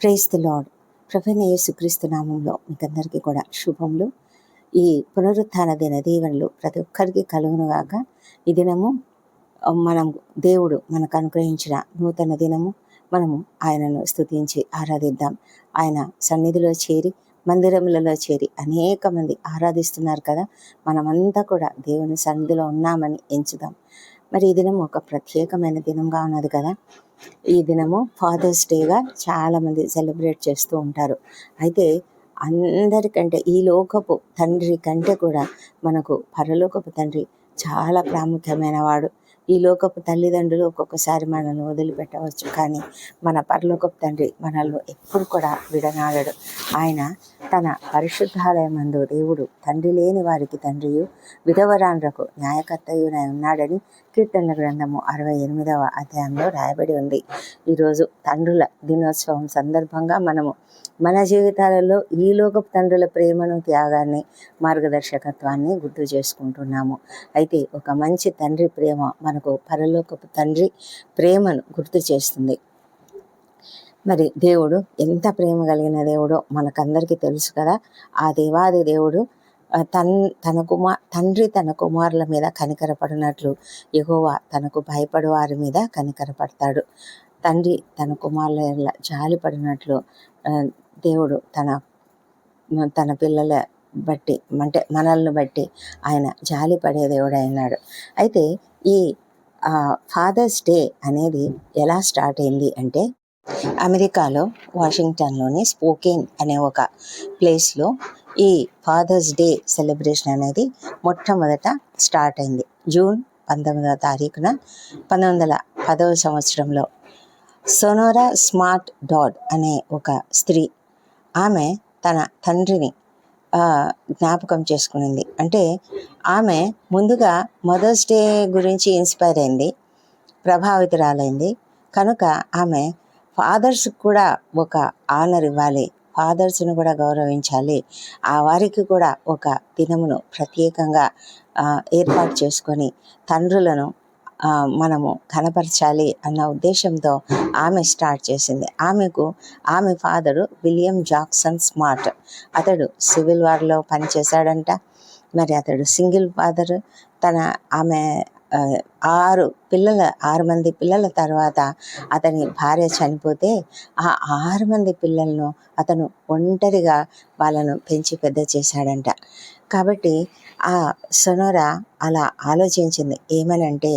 Praise the lord. ప్రభువైన యేసుక్రీస్తు నామంలో మీకందరికీ కూడా శుభములు. ఈ పునరుత్థాన దిన దీవెనలు ప్రతి ఒక్కరికి కలుగునుగాక. ఈ దినము మనం దేవుడు మనకు అనుగ్రహించిన నూతన దినము. మనము ఆయనను స్తుతించి ఆరాధిద్దాం. ఆయన సన్నిధిలో చేరి, మందిరములలో చేరి అనేక మంది ఆరాధిస్తున్నారు కదా. మనమంతా కూడా దేవుని సన్నిధిలో ఉన్నామని ఎంచుదాం. మరి ఈ దినం ఒక ప్రత్యేకమైన దినంగా ఉన్నది కదా. ఈ దినము ఫాదర్స్ డేగా చాలామంది సెలబ్రేట్ చేస్తూ ఉంటారు. అయితే అందరికంటే ఈ లోకపు తండ్రి కంటే కూడా మనకు పరలోకపు తండ్రి చాలా ప్రాముఖ్యమైన వాడు. ఈ లోకపు తల్లిదండ్రులు ఒక్కొక్కసారి మనల్ని వదిలిపెట్టవచ్చు, కానీ మన పరలోకపు తండ్రి మనల్ని ఎప్పుడు కూడా విడనాడడు. ఆయన తన పరిశుద్ధాలయమందు దేవుడు తండ్రి లేని వారికి తండ్రియు, విధవరాండ్రకు న్యాయకర్తయునై ఉన్నాడని కీర్తనల గ్రంథము 68వ అధ్యాయంలో రాయబడి ఉంది. ఈరోజు తండ్రుల దినోత్సవం సందర్భంగా మనము మన జీవితాలలో ఈ లోకపు తండ్రుల ప్రేమను, త్యాగాన్ని, మార్గదర్శకత్వాన్ని గుర్తు చేసుకుంటున్నాము. అయితే ఒక మంచి తండ్రి ప్రేమ మనకు పరలోకపు తండ్రి ప్రేమను గుర్తు చేస్తుంది. మరి దేవుడు ఎంత ప్రేమ కలిగిన దేవుడో మనకందరికీ తెలుసు కదా. ఆ దేవాది దేవుడు తండ్రి తన కుమారుల మీద కనికరపడినట్లు యెహోవా తనకు భయపడు వారి మీద కనికరపడతాడు. తండ్రి తన కుమారుల జాలిపడినట్లు దేవుడు తన పిల్లల బట్టి, అంటే మనల్ని బట్టి ఆయన జాలి పడే దేవుడు అయినాడు. అయితే ఈ ఫాదర్స్ డే అనేది ఎలా స్టార్ట్ అయింది అంటే, అమెరికాలో వాషింగ్టన్లోని స్పోకేన్ అనే ఒక ప్లేస్లో ఈ ఫాదర్స్ డే సెలబ్రేషన్ అనేది మొట్టమొదట స్టార్ట్ అయింది. జూన్ 19వ తారీఖున 1910వ సంవత్సరంలో సొనోరా స్మార్ట్ డాడ్ అనే ఒక స్త్రీ, ఆమె తన తండ్రిని జ్ఞాపకం చేసుకునింది. అంటే ఆమె ముందుగా మదర్స్ డే గురించి ఇన్స్పైర్ అయింది, ప్రభావితురాలైంది. కనుక ఆమె ఫాదర్స్కి కూడా ఒక ఆనర్ ఇవ్వాలి, ఫాదర్స్ను కూడా గౌరవించాలి, ఆ వారికి కూడా ఒక దినమును ప్రత్యేకంగా ఏర్పాటు చేసుకొని తండ్రులను మనము కనపరచాలి అన్న ఉద్దేశంతో ఆమె స్టార్ట్ చేసింది. ఆమె ఫాదరు విలియం జాక్సన్ స్మార్ట్. అతడు సివిల్ వార్లో పనిచేశాడంట. మరి అతడు సింగిల్ ఫాదరు. ఆమె 6 మంది పిల్లల తర్వాత అతని భార్య చనిపోతే ఆ 6 మంది పిల్లలను అతను ఒంటరిగా వాళ్ళను పెంచి పెద్ద చేశాడంట. కాబట్టి ఆ సొనోరా అలా ఆలోచించింది. ఏమనంటే,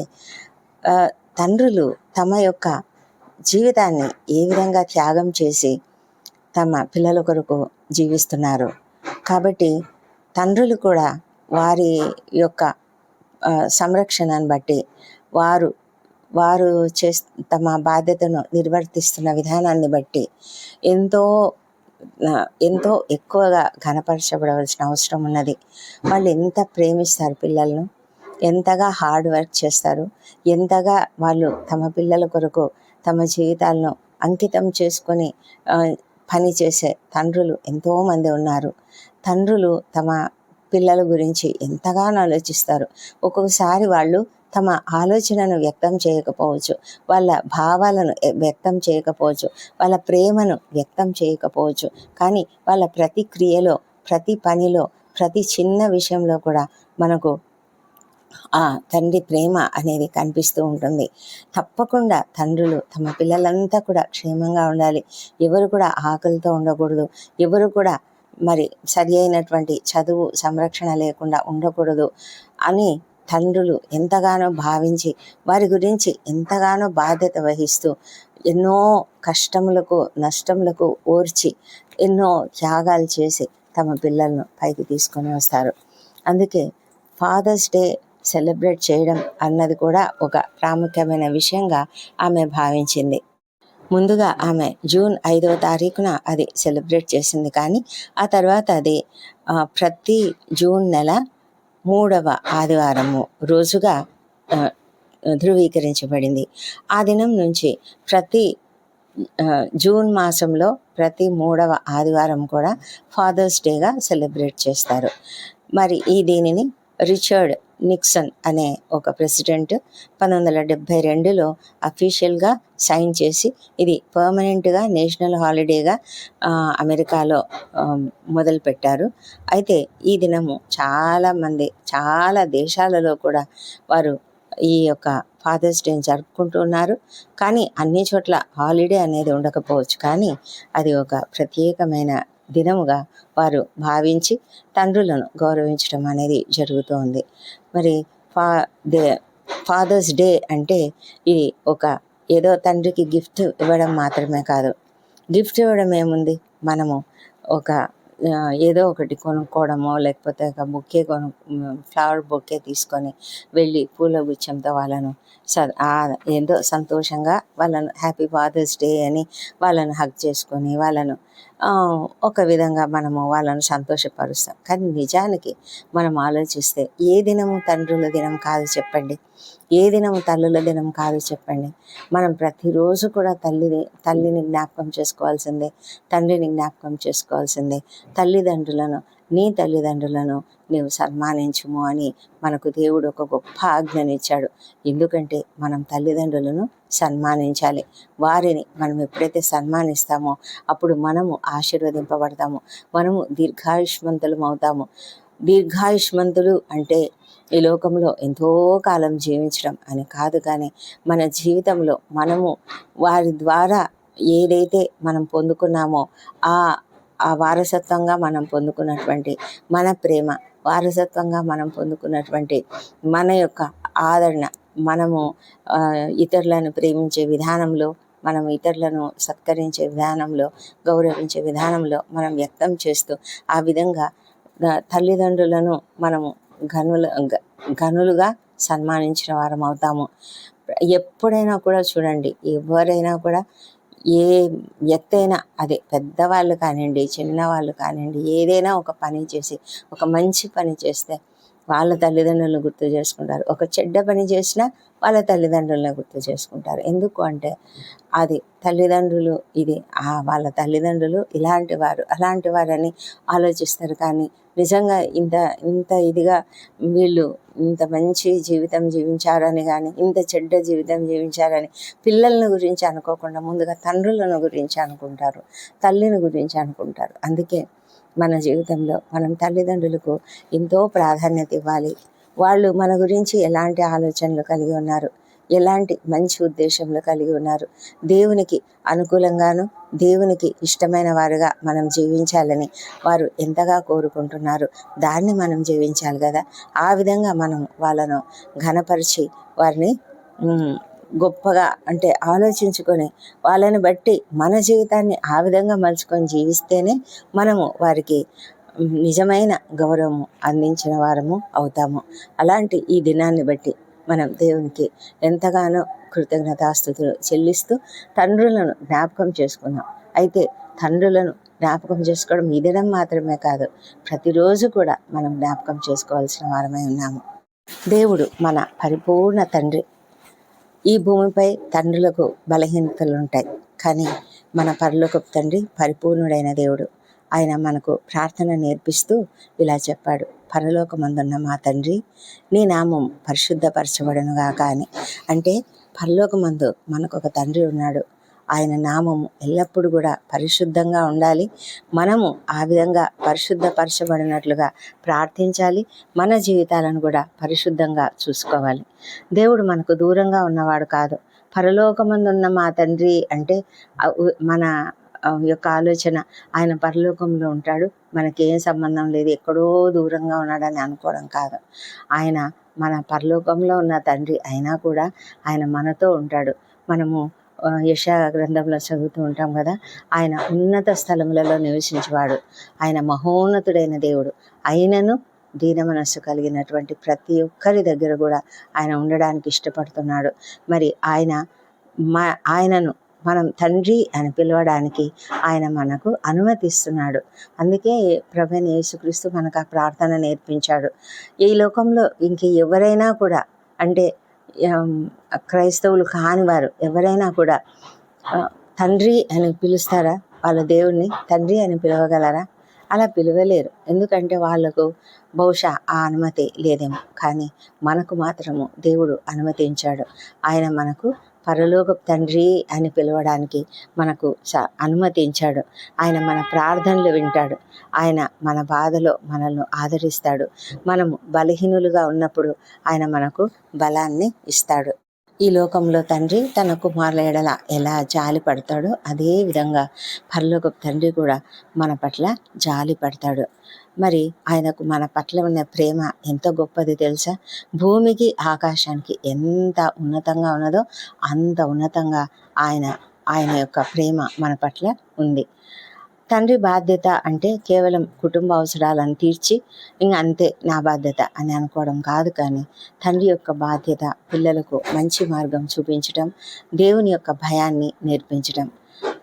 తండ్రులు తమ యొక్క జీవితాన్ని ఏ విధంగా త్యాగం చేసి తమ పిల్లల కొరకు జీవిస్తున్నారు. కాబట్టి తండ్రులు కూడా వారి యొక్క సంరక్షణను బట్టి వారు తమ బాధ్యతను నిర్వర్తిస్తున్న విధానాన్ని బట్టి ఎంతో ఎక్కువగా ఘనపరచబడవలసిన అవసరం ఉన్నది. వాళ్ళు ఎంత ప్రేమిస్తారు పిల్లలను, ఎంతగా హార్డ్ వర్క్ చేస్తారు, ఎంతగా వాళ్ళు తమ పిల్లల కొరకు తమ జీవితాలను అంకితం చేసుకొని పని చేసే తండ్రులు ఎంతోమంది ఉన్నారు. తండ్రులు తమ పిల్లల గురించి ఎంతగానో ఆలోచిస్తారు. ఒక్కొక్కసారి వాళ్ళు తమ ఆలోచనను వ్యక్తం చేయకపోవచ్చు, వాళ్ళ భావాలను వ్యక్తం చేయకపోవచ్చు, వాళ్ళ ప్రేమను వ్యక్తం చేయకపోవచ్చు, కానీ వాళ్ళ ప్రతి క్రియలో, ప్రతి పనిలో, ప్రతి చిన్న విషయంలో కూడా మనకు ఆ తండ్రి ప్రేమ అనేది కనిపిస్తూ ఉంటుంది. తప్పకుండా తండ్రులు తమ పిల్లలంతా కూడా క్షేమంగా ఉండాలి, ఎవరు కూడా ఆకలితో ఉండకూడదు, ఎవరు కూడా మరి సరి అయినటువంటి చదువు సంరక్షణ లేకుండా ఉండకూడదు అని తండ్రులు ఎంతగానో భావించి వారి గురించి ఎంతగానో బాధ్యత వహిస్తూ ఎన్నో కష్టములకు, నష్టములకు ఓర్చి ఎన్నో త్యాగాలు చేసి తమ పిల్లలను పైకి తీసుకొని వస్తారు. అందుకే ఫాదర్స్ డే సెలబ్రేట్ చేయడం అన్నది కూడా ఒక ప్రాముఖ్యమైన విషయంగా ఆమె భావించింది. ముందుగా ఆమె జూన్ 5వ తారీఖున అది సెలబ్రేట్ చేసింది, కానీ ఆ తర్వాత అది ప్రతి జూన్ నెల 3వ ఆదివారము రోజుగా ధృవీకరించబడింది. ఆ దినం నుంచి ప్రతి జూన్ మాసంలో ప్రతి 3వ ఆదివారం కూడా ఫాదర్స్ డేగా సెలబ్రేట్ చేస్తారు. మరి దీనిని రిచర్డ్ నిక్సన్ అనే ఒక ప్రెసిడెంట్ 1972లో అఫీషియల్గా సైన్ చేసి ఇది పర్మనెంట్గా నేషనల్ హాలిడేగా అమెరికాలో మొదలుపెట్టారు. అయితే ఈ దినము చాలామంది చాలా దేశాలలో కూడా వారు ఈ యొక్క ఫాదర్స్ డేని జరుపుకుంటున్నారు. కానీ అన్ని చోట్ల హాలిడే అనేది ఉండకపోవచ్చు, కానీ అది ఒక ప్రత్యేకమైన దినముగా వారు భావించి తండ్రులను గౌరవించడం అనేది జరుగుతోంది. మరి ఫా దే ఫాదర్స్ డే అంటే ఇది ఒక ఏదో తండ్రికి గిఫ్ట్ ఇవ్వడం మాత్రమే కాదు. గిఫ్ట్ ఇవ్వడం ఏముంది, మనము ఒక ఏదో ఒకటి కొనుక్కోవడమో లేకపోతే ఒక బొకే ఫ్లవర్ బొకే తీసుకొని వెళ్ళి పూల గుచ్చంతో వాళ్ళను ఎంతో సంతోషంగా వాళ్ళను హ్యాపీ ఫాదర్స్ డే అని వాళ్ళను హగ్ చేసుకొని వాళ్ళను ఒక విధంగా మనము వాళ్ళను సంతోషపరుస్తాం. కానీ నిజానికి మనం ఆలోచిస్తే ఏ దినము తండ్రుల దినం కాదు చెప్పండి, ఏ దినము తల్లుల దినం కాదు చెప్పండి. మనం ప్రతిరోజు కూడా తల్లిని జ్ఞాపకం చేసుకోవాల్సిందే, తండ్రిని జ్ఞాపకం చేసుకోవాల్సిందే. నీ తల్లిదండ్రులను నీవు సన్మానించుము అని మనకు దేవుడు ఒక గొప్ప ఆజ్ఞనిచ్చాడు. ఎందుకంటే మనం తల్లిదండ్రులను సన్మానించాలి. వారిని మనం ఎప్పుడైతే సన్మానిస్తామో అప్పుడు మనము ఆశీర్వదింపబడతాము, మనము దీర్ఘాయుష్మంతులం అవుతాము. దీర్ఘాయుష్మంతులు అంటే ఈ లోకంలో ఎంతో కాలం జీవించడం అని కాదు, కానీ మన జీవితంలో మనము వారి ద్వారా ఏదైతే మనం పొందుకున్నామో ఆ వారసత్వంగా మనం పొందుకున్నటువంటి మన ప్రేమ, వారసత్వంగా మనం పొందుకున్నటువంటి మన యొక్క ఆదరణ, మనము ఇతరులను ప్రేమించే విధానంలో, మనం ఇతరులను సత్కరించే విధానంలో, గౌరవించే విధానంలో మనం వ్యక్తం చేస్తూ ఆ విధంగా తల్లిదండ్రులను మనము ఘనులుగా సన్మానించిన వారం అవుతాము. ఎప్పుడైనా కూడా చూడండి, ఎవరైనా కూడా ఏ ఎత్తైనా, అదే పెద్దవాళ్ళు కానివ్వండి చిన్నవాళ్ళు కానివ్వండి, ఏదైనా ఒక పని చేసి ఒక మంచి పని చేస్తే వాళ్ళ తల్లిదండ్రులను గుర్తు చేసుకుంటారు. ఒక చెడ్డ పని చేసినా వాళ్ళ తల్లిదండ్రులను గుర్తు చేసుకుంటారు. ఎందుకు అంటే అది తల్లిదండ్రులు, ఇది వాళ్ళ తల్లిదండ్రులు ఇలాంటి వారు అలాంటి వారని ఆలోచిస్తారు. కానీ నిజంగా ఇంత ఇదిగా వీళ్ళు ఇంత మంచి జీవితం జీవించారని కానీ ఇంత చెడ్డ జీవితం జీవించారని పిల్లలను గురించి అనుకోకుండా ముందుగా తండ్రులను గురించి అనుకుంటారు, తల్లిని గురించి అనుకుంటారు. అందుకే మన జీవితంలో మనం తల్లిదండ్రులకు ఎంతో ప్రాధాన్యత ఇవ్వాలి. వాళ్ళు మన గురించి ఎలాంటి ఆలోచనలు కలిగి ఉన్నారు, ఎలాంటి మంచి ఉద్దేశంలో కలిగి ఉన్నారు, దేవునికి అనుకూలంగాను దేవునికి ఇష్టమైన వారుగా మనం జీవించాలని వారు ఎంతగా కోరుకుంటున్నారు, దాన్ని మనం జీవించాలి కదా. ఆ విధంగా మనం వాళ్ళను ఘనపరిచి వారిని గొప్పగా అంటే ఆలోచించుకొని వాళ్ళని బట్టి మన జీవితాన్ని ఆ విధంగా మలుచుకొని జీవిస్తేనే మనము వారికి నిజమైన గౌరవము అందించిన వారము అవుతాము. అలాంటి ఈ దినాన్ని బట్టి మనం దేవునికి ఎంతగానో కృతజ్ఞతాస్తుతులు చెల్లిస్తూ తండ్రులను జ్ఞాపకం చేసుకున్నాం. అయితే తండ్రులను జ్ఞాపకం చేసుకోవడం ఈ దినం మాత్రమే కాదు, ప్రతిరోజు కూడా మనం జ్ఞాపకం చేసుకోవాల్సిన వారమై ఉన్నాము. దేవుడు మన పరిపూర్ణ తండ్రి. ఈ భూమిపై తండ్రులకు బలహీనతలు ఉంటాయి, కానీ మన పరలోకపు తండ్రి పరిపూర్ణుడైన దేవుడు. ఆయన మనకు ప్రార్థన నేర్పిస్తూ ఇలా చెప్పాడు, పరలోకమందున్న మా తండ్రి, నీ నామం పరిశుద్ధపరచబడునుగాక అని. అంటే పరలోకమందు మనకు ఒక తండ్రి ఉన్నాడు. ఆయన నామము ఎల్లప్పుడూ కూడా పరిశుద్ధంగా ఉండాలి. మనము ఆ విధంగా పరిశుద్ధపరచబడినట్లుగా ప్రార్థించాలి. మన జీవితాలను కూడా పరిశుద్ధంగా చూసుకోవాలి. దేవుడు మనకు దూరంగా ఉన్నవాడు కాదు. పరలోకమందున్న మా తండ్రి అంటే మన యొక్క ఆలోచన ఆయన పరలోకంలో ఉంటాడు, మనకేం సంబంధం లేదు, ఎక్కడో దూరంగా ఉన్నాడని అనుకోవడం కాదు. ఆయన మన పరలోకంలో ఉన్న తండ్రి అయినా కూడా ఆయన మనతో ఉంటాడు. మనము యెషయా గ్రంథంలో చదువుతూ ఉంటాం కదా, ఆయన ఉన్నత స్థలములలో నివసించేవాడు, ఆయన మహోన్నతుడైన దేవుడు. అయినను దీన మనస్సు కలిగినటువంటి ప్రతి ఒక్కరి దగ్గర కూడా ఆయన ఉండడానికి ఇష్టపడుతున్నాడు. మరి ఆయనను మనం తండ్రి అని పిలవడానికి ఆయన మనకు అనుమతిస్తున్నాడు. అందుకే ప్రభువైన యేసుక్రీస్తు మనకు ఆ ప్రార్థన నేర్పించాడు. ఈ లోకంలో ఇంక ఎవరైనా కూడా అంటే క్రైస్తవులు కాని వారు ఎవరైనా కూడా తండ్రి అని పిలుస్తారా? వాళ్ళ దేవుణ్ణి తండ్రి అని పిలవగలరా? అలా పిలవలేరు. ఎందుకంటే వాళ్ళకు బహుశా ఆ అనుమతి లేదేమో. కానీ మనకు మాత్రము దేవుడు అనుమతించాడు. ఆయన మనకు పరలోకపు తండ్రి అని పిలవడానికి మనకు అనుమతించాడు. ఆయన మన ప్రార్థనలు వింటాడు. ఆయన మన బాధలో మనల్ని ఆదరిస్తాడు. మనము బలహీనులుగా ఉన్నప్పుడు ఆయన మనకు బలాన్ని ఇస్తాడు. ఈ లోకంలో తండ్రి తన కుమారుల ఎడల ఎలా జాలి పడతాడో అదే విధంగా పరలోకపు తండ్రి కూడా మన పట్ల జాలి పడతాడు. మరి ఆయనకు మన పట్ల ఉన్న ప్రేమ ఎంత గొప్పది తెలుసా? భూమికి ఆకాశానికి ఎంత ఉన్నతంగా ఉన్నదో అంత ఉన్నతంగా ఆయన యొక్క ప్రేమ మన పట్ల ఉంది. తండ్రి బాధ్యత అంటే కేవలం కుటుంబ అవసరాలను తీర్చి ఇంక అంతే నా బాధ్యత అని అనుకోవడం కాదు. కానీ తండ్రి యొక్క బాధ్యత పిల్లలకు మంచి మార్గం చూపించడం, దేవుని యొక్క భయాన్ని నేర్పించడం.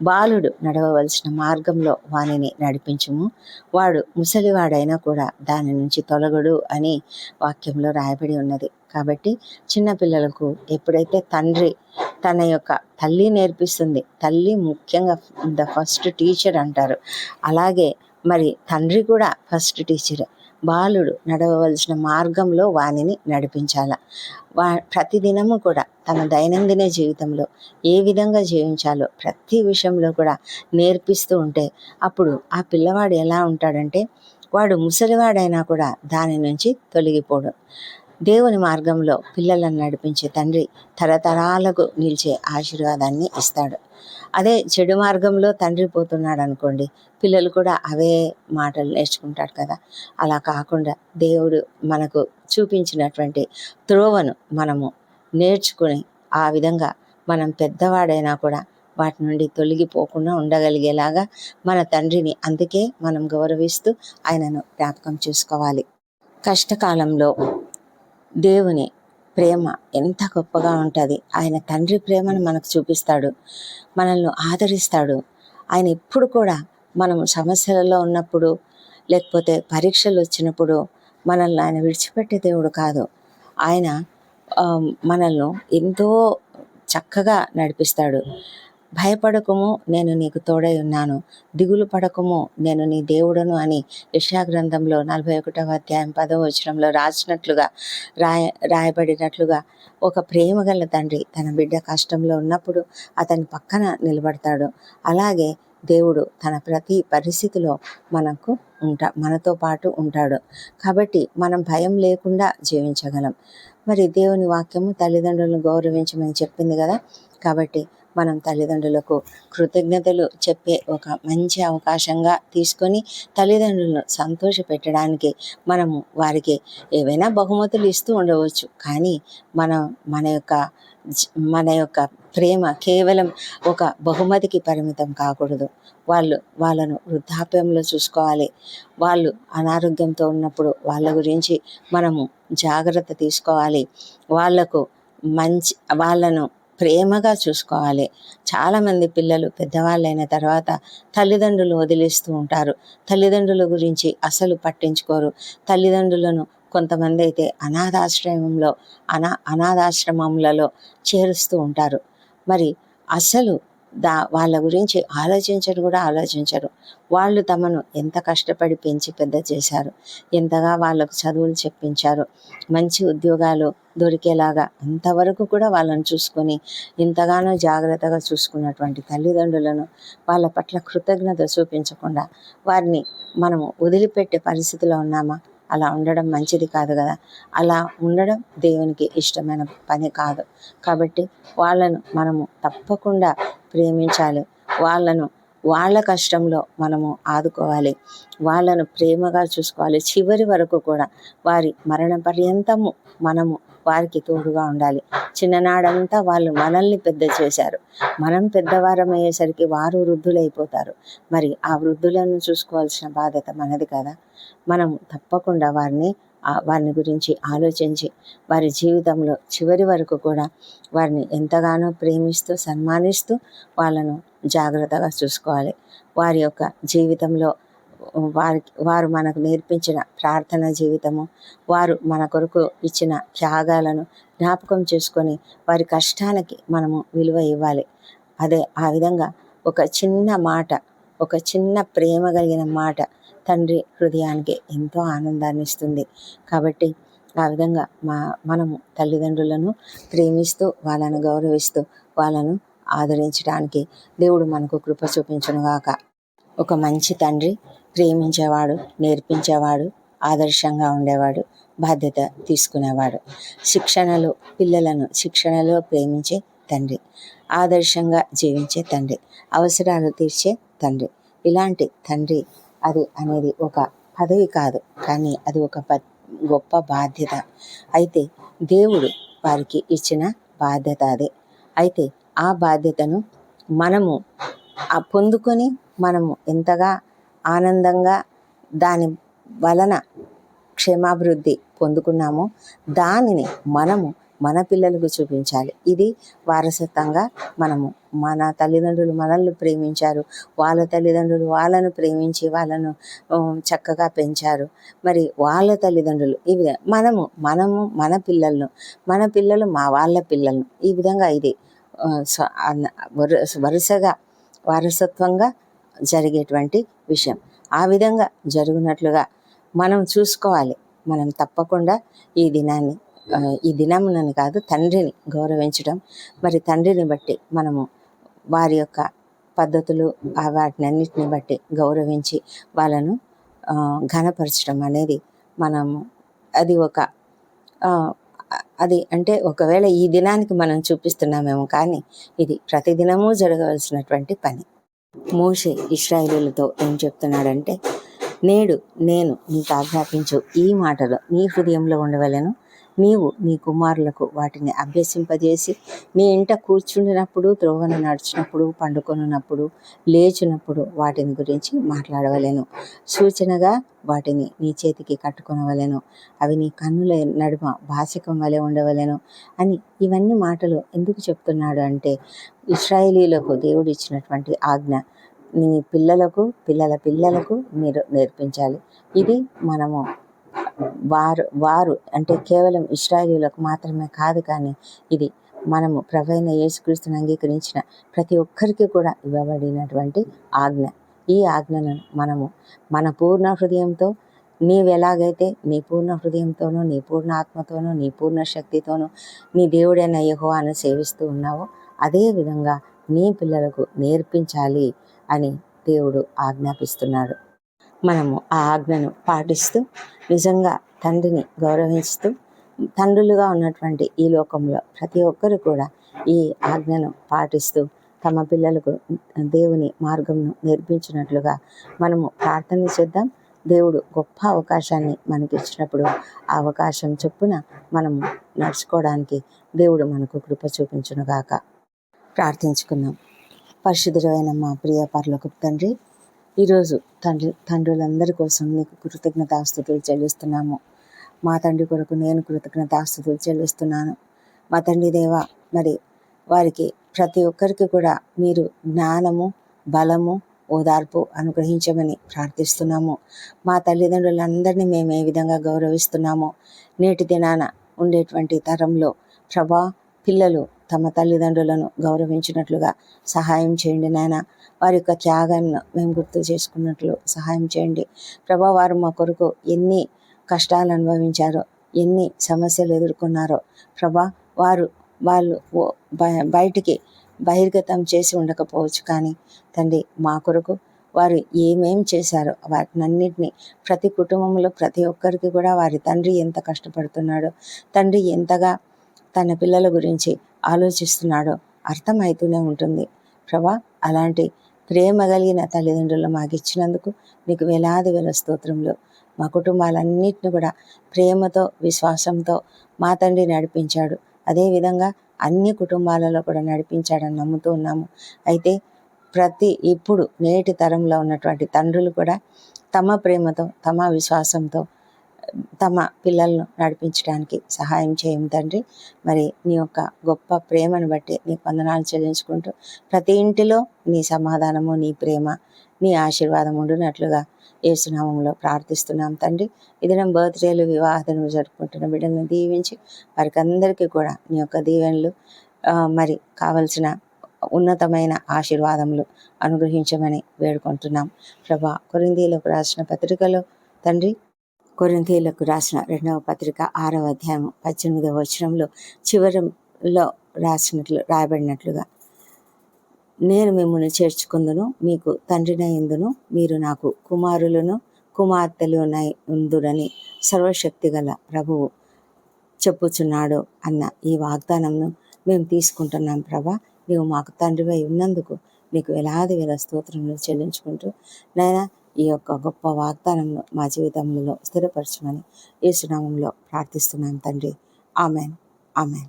బాలుడు నడవవలసిన మార్గంలో వానిని నడిపించుము, వాడు ముసలివాడైనా కూడా దాని నుంచి తొలగడు అని వాక్యంలో రాయబడి ఉన్నది. కాబట్టి చిన్నపిల్లలకు ఎప్పుడైతే తండ్రి తన యొక్క తల్లి నేర్పిస్తుంది, తల్లి ముఖ్యంగా ద ఫస్ట్ టీచర్ అంటారు, అలాగే మరి తండ్రి కూడా ఫస్ట్ టీచర్. బాలుడు నడవవలసిన మార్గంలో వానిని నడిపించాల. ప్రతిదినము కూడా తన దైనందిన జీవితంలో ఏ విధంగా జీవించాలో ప్రతి విషయంలో కూడా నేర్పిస్తూ ఉంటే అప్పుడు ఆ పిల్లవాడు ఎలా ఉంటాడంటే వాడు ముసలివాడైనా కూడా దాని నుంచి తొలగిపోడు. దేవుని మార్గంలో పిల్లలను నడిపించే తండ్రి తరతరాలకు నిలిచే ఆశీర్వాదాన్ని ఇస్తాడు. అదే చెడు మార్గంలో తండ్రి పోతున్నాడు అనుకోండి, పిల్లలు కూడా అవే మాటలు నేర్చుకుంటాడు కదా. అలా కాకుండా దేవుడు మనకు చూపించినటువంటి త్రోవను మనము నేర్చుకుని ఆ విధంగా మనం పెద్దవాడైనా కూడా వాటి నుండి తొలగిపోకుండా ఉండగలిగేలాగా మన తండ్రిని అందుకే మనం గౌరవిస్తూ ఆయనను జ్ఞాపకం చేసుకోవాలి. కష్టకాలంలో దేవుని ప్రేమ ఎంత గొప్పగా ఉంటుంది. ఆయన తండ్రి ప్రేమను మనకు చూపిస్తాడు, మనల్ని ఆదరిస్తాడు. ఆయన ఎప్పుడు కూడా మనము సమస్యలలో ఉన్నప్పుడు లేకపోతే పరీక్షలు వచ్చినప్పుడు మనల్ని ఆయన విడిచిపెట్టే దేవుడు కాదు. ఆయన మనల్ని ఎంతో చక్కగా నడిపిస్తాడు. భయపడకము, నేను నీకు తోడై ఉన్నాను, దిగులు పడకము, నేను నీ దేవుడను అని యెషయా గ్రంథంలో 41వ అధ్యాయం 10వ వచనంలో రాయబడినట్లుగా ఒక ప్రేమ గల తండ్రి తన బిడ్డ కష్టంలో ఉన్నప్పుడు అతని పక్కన నిలబడతాడు. అలాగే దేవుడు తన ప్రతి పరిస్థితిలో మనతో పాటు ఉంటాడు. కాబట్టి మనం భయం లేకుండా జీవించగలం. మరి దేవుని వాక్యము తల్లిదండ్రులను గౌరవించమని చెప్పింది కదా. కాబట్టి మనం తల్లిదండ్రులకు కృతజ్ఞతలు చెప్పే ఒక మంచి అవకాశంగా తీసుకొని తల్లిదండ్రులను సంతోషపెట్టడానికి మనము వారికి ఏవైనా బహుమతులు ఇస్తూ ఉండవచ్చు. కానీ మన యొక్క ప్రేమ కేవలం ఒక బహుమతికి పరిమితం కాకూడదు. వాళ్ళను వృద్ధాప్యంలో చూసుకోవాలి. వాళ్ళు అనారోగ్యంతో ఉన్నప్పుడు వాళ్ళ గురించి మనము జాగ్రత్త తీసుకోవాలి. వాళ్ళను ప్రేమగా చూసుకోవాలి. చాలామంది పిల్లలు పెద్దవాళ్ళైన తర్వాత తల్లిదండ్రులు వదిలేస్తూ ఉంటారు. తల్లిదండ్రుల గురించి అసలు పట్టించుకోరు. తల్లిదండ్రులను కొంతమంది అయితే అనాథాశ్రమంలలో చేరుస్తూ ఉంటారు. మరి అసలు వాళ్ళ గురించి ఆలోచించరు. వాళ్ళు తమను ఎంత కష్టపడి పెంచి పెద్ద చేశారు, ఎంతగా వాళ్ళకు చదువులు చెప్పించారు, మంచి ఉద్యోగాలు దొరికేలాగా అంతవరకు కూడా వాళ్ళని చూసుకొని ఎంతగానో జాగ్రత్తగా చూసుకున్నటువంటి తల్లిదండ్రులను వాళ్ళ పట్ల కృతజ్ఞత చూపించకుండా వారిని మనము వదిలిపెట్టే పరిస్థితిలో ఉన్నామా? అలా ఉండడం మంచిది కాదు కదా. అలా ఉండడం దేవునికి ఇష్టమైన పని కాదు. కాబట్టి వాళ్ళను మనము తప్పకుండా ప్రేమించాలి. వాళ్ళ కష్టంలో మనము ఆదుకోవాలి. వాళ్ళను ప్రేమగా చూసుకోవాలి. చివరి వరకు కూడా వారి మరణ పర్యంతము మనము వారికి తోడుగా ఉండాలి. చిన్ననాడంతా వాళ్ళు మనల్ని పెద్ద చేశారు. మనం పెద్దవారం అయ్యేసరికి వారు వృద్ధులైపోతారు. మరి ఆ వృద్ధులను చూసుకోవాల్సిన బాధ్యత మనది కదా. మనం తప్పకుండా వారిని గురించి ఆలోచించి వారి జీవితంలో చివరి వరకు కూడా వారిని ఎంతగానో ప్రేమిస్తూ సన్మానిస్తూ వాళ్ళను జాగ్రత్తగా చూసుకోవాలి. వారి యొక్క జీవితంలో వారు మనకు నేర్పించిన ప్రార్థన జీవితము, వారు మన కొరకు ఇచ్చిన త్యాగాలను జ్ఞాపకం చేసుకొని వారి కష్టానికి మనము విలువ ఇవ్వాలి. ఆ విధంగా ఒక చిన్న ప్రేమ కలిగిన మాట తండ్రి హృదయానికి ఎంతో ఆనందాన్ని ఇస్తుంది. కాబట్టి ఆ విధంగా మనము తల్లిదండ్రులను ప్రేమిస్తూ, వాళ్ళను గౌరవిస్తూ, వాళ్ళను ఆదరించడానికి దేవుడు మనకు కృప చూపించునుగాక. ఒక మంచి తండ్రి ప్రేమించేవాడు, నేర్పించేవాడు, ఆదర్శంగా ఉండేవాడు, బాధ్యత తీసుకునేవాడు. శిక్షణలో ప్రేమించే తండ్రి, ఆదర్శంగా జీవించే తండ్రి, అవసరాలు తీర్చే తండ్రి. ఇలాంటి తండ్రి అనేది ఒక పదవి కాదు, కానీ అది ఒక గొప్ప బాధ్యత. అయితే దేవుడు వారికి ఇచ్చిన బాధ్యత అదే. అయితే ఆ బాధ్యతను మనము పొందుకొని మనము ఎంతగా ఆనందంగా దాని వలన క్షేమాభివృద్ధి పొందుకున్నామో దానిని మనము మన పిల్లలకు చూపించాలి. ఇది వారసత్వంగా మన తల్లిదండ్రులు మనల్ని ప్రేమించారు, వాళ్ళ తల్లిదండ్రులు వాళ్ళను ప్రేమించి వాళ్ళను చక్కగా పెంచారు. మరి వాళ్ళ తల్లిదండ్రులు మనము మన పిల్లలు వాళ్ళ పిల్లలను ఈ విధంగా ఇది వరుసగా వారసత్వంగా జరిగేటువంటి విషయం. ఆ విధంగా జరుగునట్లుగా మనం చూసుకోవాలి. మనం తప్పకుండా ఈ దినమునని కాదు, తండ్రిని గౌరవించడం, మరి తండ్రిని బట్టి మనము వారి యొక్క పద్ధతులు వాటినన్నిటిని బట్టి గౌరవించి వాళ్ళను ఘనపరచడం అనేది అది అంటే ఒకవేళ ఈ దినానికి మనం చూపిస్తున్నామేమో, కానీ ఇది ప్రతిదినము జరగవలసినటువంటి పని. మోషే ఇశ్రాయేలీయులతో ఏం చెప్తున్నాడంటే, నేడు నేను నీకు ఆజ్ఞాపించు ఈ మాటలు నీ హృదయంలో ఉండవలెను. నీవు నీ కుమారులకు వాటిని అభ్యసింపజేసి నీ ఇంట కూర్చుండినప్పుడు, త్రోవన నడిచినప్పుడు, పండుకొనున్నప్పుడు, లేచినప్పుడు వాటిని గురించి మాట్లాడవలెను. సూచనగా వాటిని నీ చేతికి కట్టుకొనవలెను. అవి నీ కన్నుల నడుమ భాసికం వలె ఉండవలెను అని. ఇవన్నీ మాటలు ఎందుకు చెప్తున్నాడు అంటే, ఇశ్రాయేలీయులకు దేవుడు ఇచ్చినటువంటి ఆజ్ఞ నీ పిల్లల పిల్లలకు మీరు నేర్పించాలి. ఇది మనము వారు అంటే కేవలం ఇశ్రాయేలీయులకు మాత్రమే కాదు, కానీ ఇది మనము ప్రభువైన యేసుక్రీస్తుని అంగీకరించిన ప్రతి ఒక్కరికి కూడా ఇవ్వబడినటువంటి ఆజ్ఞ. ఈ ఆజ్ఞను మనము మన పూర్ణ హృదయంతో, నీవెలాగైతే నీ పూర్ణ హృదయంతోనూ, నీ పూర్ణ ఆత్మతోనూ, నీ పూర్ణ శక్తితోనూ నీ దేవుడైన యెహోవాను సేవిస్తూ ఉన్నావో అదే విధంగా నీ పిల్లలకు నేర్పించాలి అని దేవుడు ఆజ్ఞాపిస్తున్నాడు. మనము ఆ ఆజ్ఞను పాటిస్తూ నిజంగా తండ్రిని గౌరవిస్తూ, తండ్రులుగా ఉన్నటువంటి ఈ లోకంలో ప్రతి ఒక్కరు కూడా ఈ ఆజ్ఞను పాటిస్తూ తమ పిల్లలకు దేవుని మార్గంను నేర్పించినట్లుగా మనము ప్రార్థన చేద్దాం. దేవుడు గొప్ప అవకాశాన్ని మనకి ఇచ్చినప్పుడు ఆ అవకాశం చొప్పున మనము నడుచుకోవడానికి దేవుడు మనకు కృప చూపించునుగాక. ప్రార్థించుకుందాం. పరిశుద్ధుడైన మా ప్రియ పరలోకపు తండ్రి, ఈరోజు తండ్రులందరి కోసం నీకు కృతజ్ఞతాస్తుతులు చెల్లిస్తున్నాము. మా తండ్రి కొరకు నేను కృతజ్ఞతాస్తుతులు చెల్లిస్తున్నాను. మా తండ్రి దేవా, మరి వారికి ప్రతి ఒక్కరికి కూడా మీరు జ్ఞానము, బలము, ఓదార్పు అనుగ్రహించమని ప్రార్థిస్తున్నాము. మా తల్లిదండ్రులందరినీ మేము ఏ విధంగా గౌరవిస్తున్నామో నేటి దినాన ఉండేటువంటి తరంలో ప్రభా, పిల్లలు తమ తల్లిదండ్రులను గౌరవించినట్లుగా సహాయం చేయండి నాయన. వారి యొక్క త్యాగాన్ని మేము గుర్తు చేసుకున్నట్లు సహాయం చేయండి ప్రభా. వారు మా కొరకు ఎన్ని కష్టాలు అనుభవించారో, ఎన్ని సమస్యలు ఎదుర్కొన్నారో ప్రభా. వాళ్ళు బయటికి బహిర్గతం చేసి ఉండకపోవచ్చు, కానీ తండ్రి మా కొరకు వారు ఏమేం చేశారో వాటినన్నిటినీ ప్రతి కుటుంబంలో ప్రతి ఒక్కరికి కూడా వారి తండ్రి ఎంత కష్టపడుతున్నాడో, తండ్రి ఎంతగా తన పిల్లల గురించి ఆలోచిస్తున్నాడో అర్థమవుతూనే ఉంటుంది ప్రభా. అలాంటి ప్రేమ కలిగిన తల్లిదండ్రులు మాకు ఇచ్చినందుకు నీకు వేలాది స్తోత్రములు. మా కుటుంబాలన్నిటిని కూడా ప్రేమతో, విశ్వాసంతో మా తండ్రి నడిపించాడు. అదేవిధంగా అన్ని కుటుంబాలలో కూడా నడిపించాడని నమ్ముతూ ఉన్నాము. అయితే ఇప్పుడు నేటి తరంలో ఉన్నటువంటి తండ్రులు కూడా తమ ప్రేమతో, తమ విశ్వాసంతో తమ పిల్లలను నడిపించడానికి సహాయం చేయము తండ్రి. మరి నీ యొక్క గొప్ప ప్రేమను బట్టి నీకు వందనాలు చెల్లించుకుంటూ ప్రతి ఇంటిలో నీ సమాధానము, నీ ప్రేమ, నీ ఆశీర్వాదం ఉండునట్లుగా యేసునామంలో ప్రార్థిస్తున్నాం తండ్రి. ఈ దినం బర్త్డేలు, వివాహాలను జరుపుకుంటున్న బిడ్డలను దీవించి వారికి అందరికీ కూడా నీ యొక్క దీవెనలు, మరి కావలసిన ఉన్నతమైన ఆశీర్వాదములు అనుగ్రహించమని వేడుకుంటున్నాం ప్రభా. కొరింథీయులకు రాసిన పత్రికలో తండ్రి, కొరింథీయులకు రాసిన 2వ పత్రిక 6వ అధ్యాయం 18వ వచనంలో చివరిలో రాయబడినట్లుగా, నేను మిమ్మల్ని చేర్చుకుందును, మీకు తండ్రినయుందును, మీరు నాకు కుమారులను కుమార్తెలునై ఉందురని సర్వశక్తి గల ప్రభువు చెప్పుచున్నాడు అన్న ఈ వాగ్దానంను మేము తీసుకుంటున్నాం ప్రభా. నీవు మాకు తండ్రివై ఉన్నందుకు నీకు వేలాది స్తోత్రములు చెల్లించుకుంటూ నాయనా, ఈ యొక్క గొప్ప వాగ్దానంను మా జీవితంలో స్థిరపరచమని యేసు నామములో ప్రార్థిస్తున్నాం తండ్రి. Amen, amen.